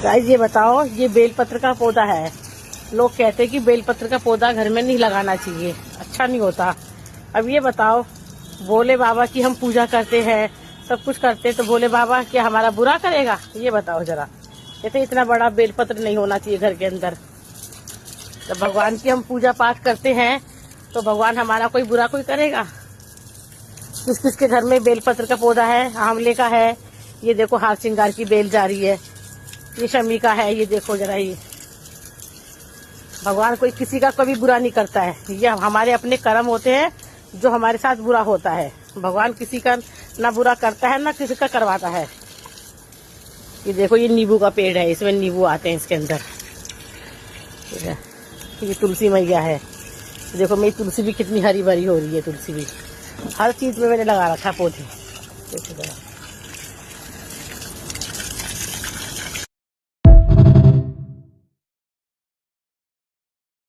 Guys ये बताओ, ये बेलपत्र का पौधा है। लोग कहते हैं कि बेलपत्र का पौधा घर में नहीं लगाना चाहिए, अच्छा नहीं होता। अब ये बताओ, भोले बाबा की हम पूजा करते हैं, सब कुछ करते हैं, तो भोले बाबा क्या हमारा बुरा करेगा? ये बताओ जरा। कहते इतना बड़ा बेलपत्र नहीं होना चाहिए घर के अंदर। जब भगवान की हम पूजा पाठ करते हैं तो भगवान हमारा कोई बुरा कोई करेगा? किस किस के घर में बेलपत्र का पौधा है, आंवले का है, ये देखो हार श्रृंगार की बेल जा रही है, ये शमी का है, ये देखो जरा। ये भगवान कोई किसी का कभी बुरा नहीं करता है, ये हमारे अपने कर्म होते हैं जो हमारे साथ बुरा होता है। भगवान किसी का ना बुरा करता है ना किसी का करवाता है। ये देखो ये नींबू का पेड़ है, इसमें नींबू आते हैं इसके अंदर। ये तुलसी मैया है, देखो मेरी तुलसी भी कितनी हरी भरी हो रही है। तुलसी भी हर चीज में मैंने लगा रखा है पौधे। देखो जरा।